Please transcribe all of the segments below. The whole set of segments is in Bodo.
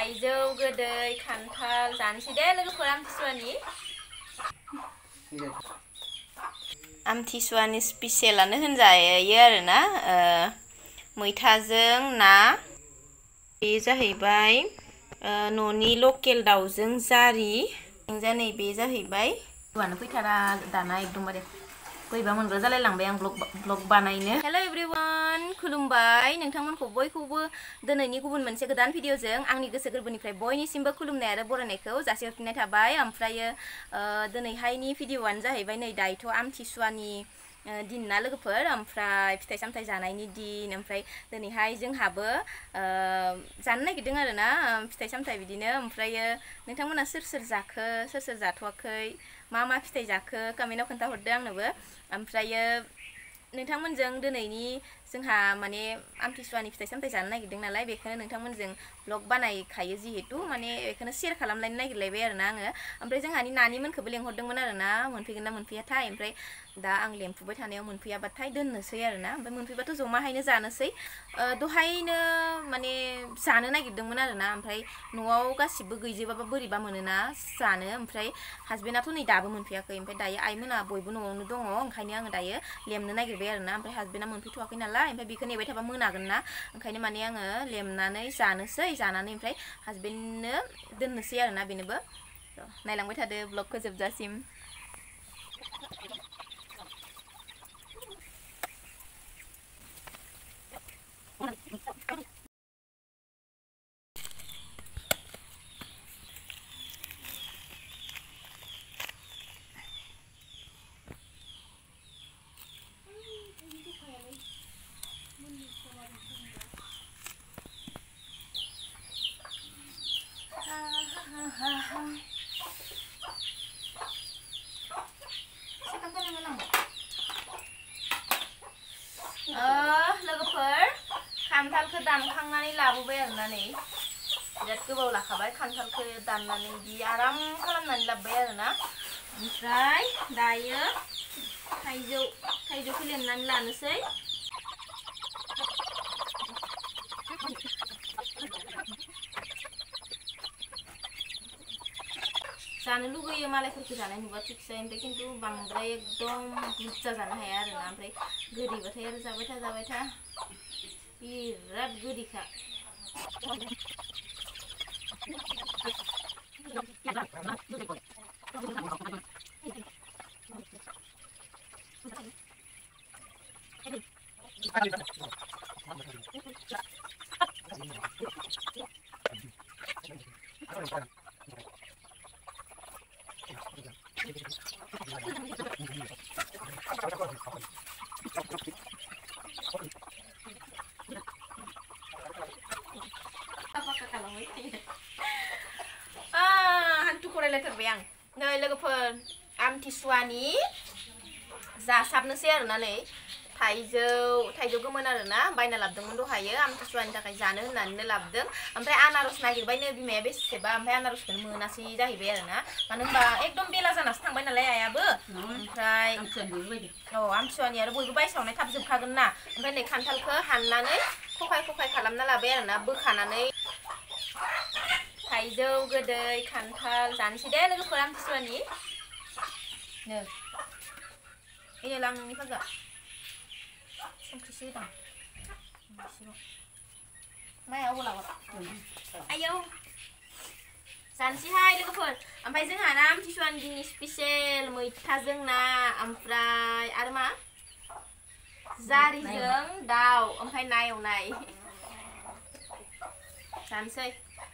थाइजौ गोदै खान्थाल जानोसै दे लोगोफोर आमथिसुवानि आमथिसुवानि स्पेशेलानो होनजायो आरोना मैथाजों ना बे जाहैबाय न'नि लकेल दाउजों जारि नै बे जाहैबाय दुआनो फैथारा दाना एकदमबारे बोरैबा मोनग्रा जालायलांबाय आं ब्लग बानायनो हेलो एवरीवन खुलुमबाय नोंथांमोनखौ बयखौबो दिनैनि गुबुन मोनसे गोदान भिडिअजों आंनि गोसो गोरबोनिफ्राय बयनिसिमबो खुलुमनाय आरो बरायनायखौ जासिहरफिननाय थाबाय ओमफ्रायो दिनैहायनि भिडिअआनो जाहैबाय नै दायोथ' आमथिसुवानि दिन ना लोगोफोर ओमफ्राय फिथाइ सामथाइ जानायनि दिन ओमफ्राय दिनैहाय जोंहाबो जानो नागिरदों आरोना फिथाइ सामथाइ बिदिनो ओमफ्रायो नोंथांमोना सोर सोर जाखो सोर सोर जाथ'वाखै मा फिथाइ जाखो कमेन्टआव खोन्थाहरदो आंनोबो ओमफ्रायो नोंथांमोनजों दिनैनि जोंहा माने आमथिसुवानि फिथाइ सामथाइ जानो नागिरदों नालाय बेखौनो नोंथांमोनजों ब्लग बानायखायो जिहेतु माने बेखौनो शेयार खालामलायनो नागिरलायबाय आरोना आङो ओमफ्राय जोंहानि नानिमोनखौबो लेंहरदोंमोन आरोना मोनफैगोन ना मोनफैयाथाय ओमफ्राय दा आं लेंफुबाय थानायाव मोनफैयाबाथाय दोननोसै आरोना ओमफ्राय मोनफैबाथ' जमाहायनो जानोसै दहायनो माने जानो नागिरदोंमोन आरोना ओमफ्राय न'आव गासिबो गैजोबाबा बोरैबा मोनोना जानो ओमफ्राय हासबेन्डआथ' नै दाबो मोनफैयाखै ओमफ्राय दायो आइमोना बयबो न'आवनो दङ ओंखायनो आङो दायो लेमनो नागिरबाय आरोना ओमफ्राय हासबेन्डआ मोनफैथ'वाखै नालाय ओमफ्राय बेखौ नेबाय थाबा मोनागोन ना ओंखायनो माने आङो लेमनानै जानोसै जानानै ओमफ्राय हासबेन्डनो दोननोसै आरोना बेनोबो नायलांबाय थादो ब्लगखौ जोबजासिम लोगोफोर खान्थालखौ दानखांनानै लाबोबाय आरोना नै बिराद गोबाव लाखाबाय खान्थालखौ दाननानै बिदि आराम खालामनानै लाबोबाय आरोना ओमफ्राय दायो थाइजौखौ लेमनानै लानोसै जानो लुगैयो मालायफोरखौ जानाय नुबा थिगसे ओमफ्राय खिन्थु बांद्राय एकदम बुरजा जानो हाया आरोना ओमफ्राय गोदैबाथाय आरो जाबाय था बिराद गोदैखा hantu फरायलायथारबाय आं नै लोगोफोर आमथिसुवानि जासाबनोसै आरोना नै थाइजौ गोमोन आरोना बायना लाबोदोंमोन दहायो आमथिसुवानि थाखाय जानो होननानै लाबोदों ओमफ्राय आनारस नागिरबाय नो बिमाया बेसेबा ओमफ्राय आनारसखौनो मोनासै जाहैबाय आरोना मानो होनबा एकदम बेला जानासो थांबाय नालाय आयाबो ओमफ्राय आमथिसुवानि आरो बयबो बायसावनाय थाब जोबखागोन ना ओमफ्राय नै खान्थालखौ हाननानै खखाय खालामना लाबाय आरोना बोखानानै थाइजौ गोदै खान्थाल जानोसै दे लोगोफोर आमथिसुवानि नो लां नोंनि फाजा संख्रिसो होदां माया अबाव लागोन आयौ जानोसैहाय लोगोफोर ओमफ्राय जोंहा ना आमथिसुवानि दिननि स्पेशेल मैथाजों ना ओमफ्राय आरो मा जारिजों दाउ ओमफ्राय ना एवनाय जानोसै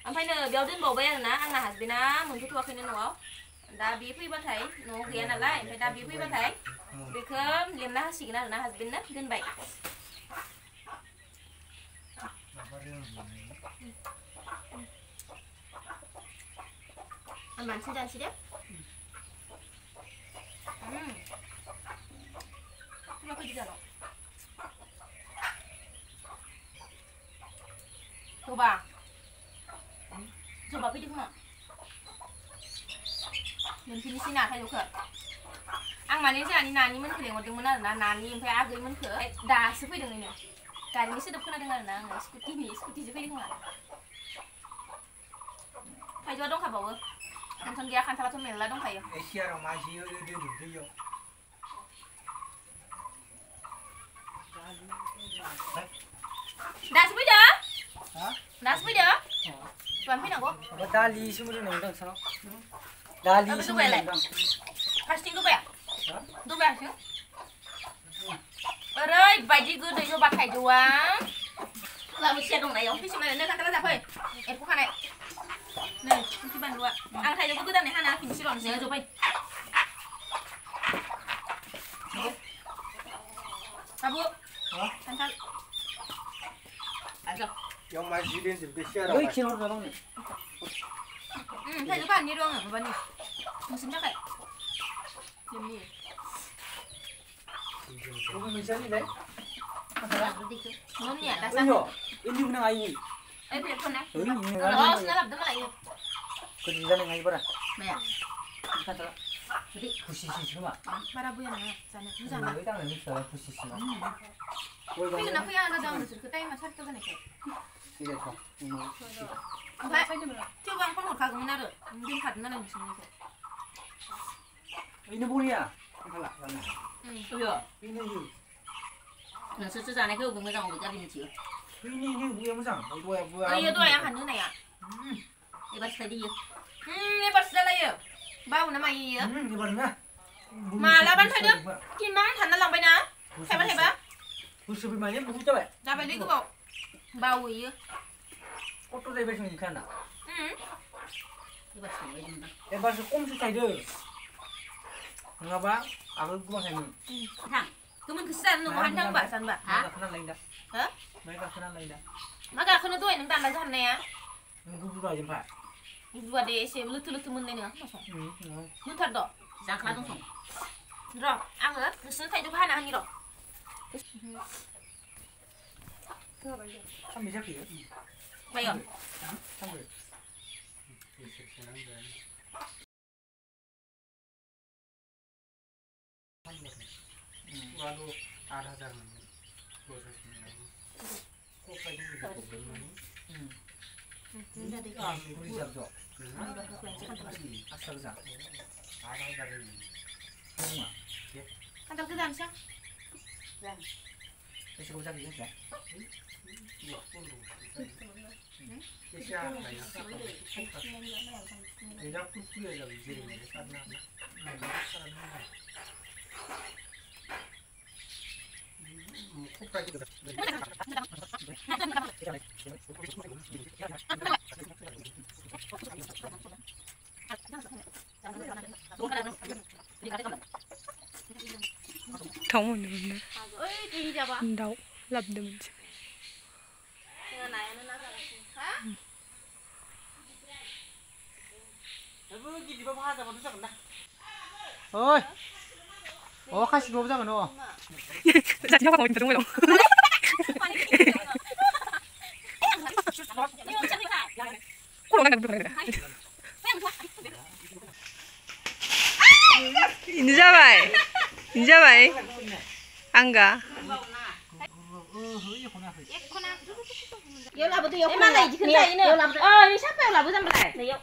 ओमफ्राय नो बेयाव दोनबावबाय आरोना आंना हासबेन्डआ मोनफैथ'वाखैनो न'आव दा बे फैबाथाय न'आव गैया नालाय ओमफ्राय दा बे फैबाथाय बेखौ लेमना होसिगोन आरोना हासबेन्डनो दोनबाय आं बांसिन जानोसै दे मा फैदो जानो जबा फैदो खोमा मोनफैनोसै ना थाइजौखौ आं माने जोंहानि नानिमोनखौ लेंहरदोंमोन आरोना नानि ओमफ्राय आगैमोनखौ दासो फैदों ओरैनो ガリに सोदोब खोनादों आरोना आङो स्कुटिजों फैदों खोमा गारिनि सोदोब खोनादों आरोना आंसो स्कुटिजों फैदों खोमा ガリに सोदोब खोनादों आरोना आङो स्कुटिजों फैदों खोमा थाइजौआ दंखाबावो नोंथां गैया खान्थालाथ' मेरला दंखायो एसियाराव मा जियो दैयाव दासो फैदो दासो फैदो मानो फैनांगौ दालि सोमोन्दो नोंदां सानाव दालि सोमोन्दो नोंदां फारसेथिं दुबाया दुबायासो ओरैबायदि गोदै होबा थाइजौआ लाबो सिया दं नायाव फैसोमनानै नै खान्थाला जाफै एरख' खानाय नै संख्रि बानलुआ आं थाइजौखौ गोदानै हाना होफिननोसै र' नोंसोर ज'फै बाबु खान्थाल आरो yang masih di Indonesia ada oi kilo berapa nih थाइजौ बानलु दं माबानि नोंसोरनि थाखाय जोंनि kamu bisa nih deh nonnya dasar ini menang ayi betul nah ini oh sudah labdeng lagi kerja nih ayi berapa banyak kata jadi posisi semua para bu yang sana sana kita nggak bisa posisi tapi kenapa yang ada daun itu kita yang masak itu kan ya tidak kok Pak, coba kan mau kagum naro, mungkin kat naro di sini kok. Ini boleh ya? Kalah. Iya. Ini. Nah, sesuatu cái gue nggak jadi nih sih. Ini buaya musang. Buaya. Oh iya tuh yang hanu nih ya. Hebat tadi ya. Hebat sekali ya. Bau nama iya. Hebat na. Malah ban tadi. Gimana hanu lang bay na? Hebat. Busuk bimanya busuk coba. Coba dulu kok. Bau iya. Foto deh besok ini kan? Hebat sekali. Hebat sekom susah deh. Ngapa? Aku gua kayak ini. Thằng, cứ mình cứ san nung han thang mbak san mbak. Hah? Kenal lain dah. Hah? Mereka kenal lain dah. Maka aku nutuin nang tanda san ya. Nunggu dulu aja, Pak. Buat deh sih lutu-lutu mun này nữa. Mun thật đó. Giang khá tung song. Rồi, ăn rồi. Cứ sướng thấy cho hai nào như rồi. Sampai siapa ya? Vậy rồi. Sampai. Waduh, 8,000 prosesnya. Kok kayak gitu? Udah deh. Udah dong. Asal zak. Ada dari. Semua. Ya. Kantor ke dan siang. Dan. Besok bisa gitu ya. Siapa banyak. Tidak kuku ya dari sini karena Không ổn định đâu lập được mình ôi 같이 놀자고 너 자 지나가 어디 정말 인자 바이 안가 Yêu là bữa em mang này chỉ cần đây nữa. Đi sắp vào là bữa dăm lại. Này yêu.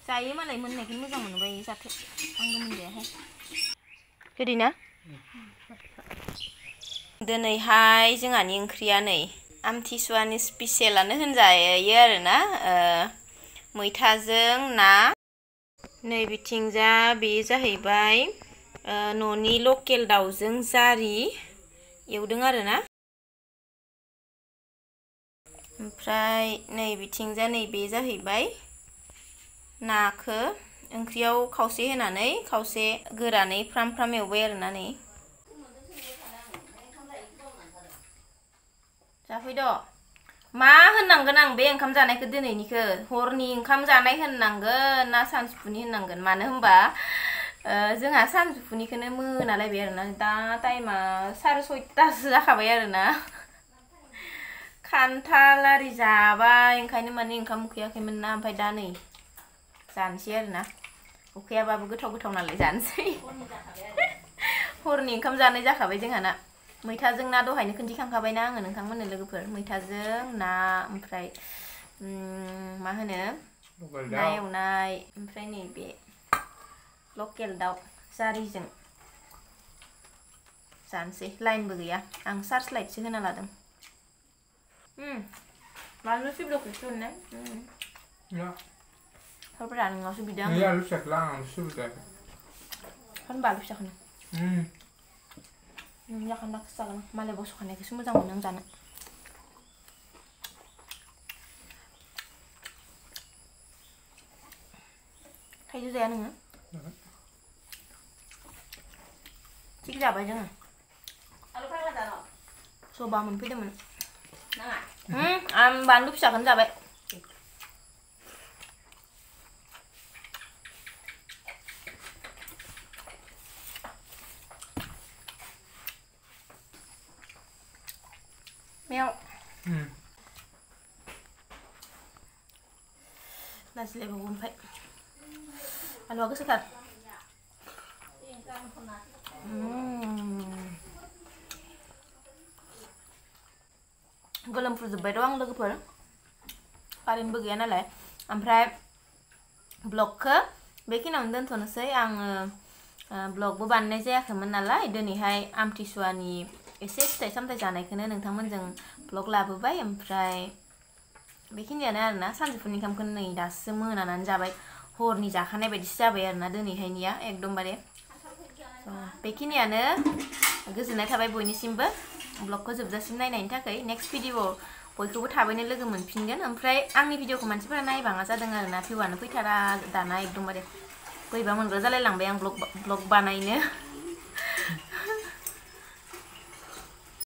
Saya mà lại mình này cái mới dòng mình về giặt ăn cho mình để hay. Cái đi nè. दिनैहाय जोंहानि ओंख्रिया नै आमथिसुवानि स्पेसियेलानो होनजायो आरोना मैथाजों ना नै बिथिंजा बे जाहैबाय न'नि लकेल दाउजों जारि एवदों आरोना ओमफ्राय नै बिथिंजा नै बे जाहैबाय नाखौ ओंख्रियाव खावसे होनानै खावसे गोरानै फ्राम फ्राम एवबाय आरोना नै जाफैद' मा होननांगोन आं बे ओंखाम जानायखौ दिनैनिखौ हरनि ओंखाम जानाय होननांगोन ना सानजौफुनि होननांगोन मानो होनबा जोंहा सानजौफुनिखौनो मोनालायबाय आरोना दा टाइमा 6:30 जाखाबाय आरोना खान्थाल आरि जाबाय ओंखायनो माने ओंखाम उखैयाखैमोन ना ओमफ्राय दा नै जानोसै आरोना उखैयाबाबो गोथाव गोथाव नालाय जानोसै हरनि ओंखाम जानाय जाखाबाय जोंहाना मैथाजों ना दहायनो खोन्थिखांखाबायना आङो नोंथांमोननो लोगोफोर मैथाजों ना ओमफ्राय मा होनो ना एवनाय ओमफ्राय नैबे लकेल दाउ जारिजों जानोसै लाइनबो गैया आं सार्च लाइटसो होना लादों बानलु सिब्र'खौसो होनो हरफोरा नोंनावसो बिदों आं आलु फिसाखौला आं सिब्र' होनबा आलु फिसाखौनो जाखान्दाखौसो जागोन मालाय बस'खानायखौसो मोजां मोनो आं जानो थाइजौ जाया नोङो थिग जाबाय जोङो आलु फाग्ला जानो सबा मोनफैदोंमोन नाङा आं बानलु फिसाखौनो जाबाय मेव लाजिलायबावो ओमफ्राय आलुआ गोसोथार गोलोमफ्रुजोब्बाय र' आं लोगोफोर कारेन्टबो गैया नालाय ओमफ्राय ब्लगखौ बेखिनियावनो दोनथ'नोसै आङो ब्लगबो बानायनाय जायाखैमोन नालाय दिनैहाय आमथिसुवानि एसे फिथाइ सामथाइ जानायखौनो नोंथांमोनजों ब्लग लाबोबाय ओमफ्राय बेखिनियानो आरोना सानजौफुनि ओंखामखौ नै दासो मोनानानै जाबाय हरनि जाखानाय बायदिसो जाबाय आरोना दिनैहायनिया एकदमबारे बेखिनियानो गोजोननाय थाबाय बयनिसिमबो ब्लगखौ जोबजासिम नायनायनि थाखाय नेक्स्ट भिडिअ बयखौबो थाबैनो लोगो मोनफिनगोन ओमफ्राय आंनि भिडिअखौ मानसिफोरा नायबाङा जादों आरोना भिउआनो फैथारा दाना एकदमबारे बोरैबा मोनग्रा जालायलांबाय आं ब्लग बानायनो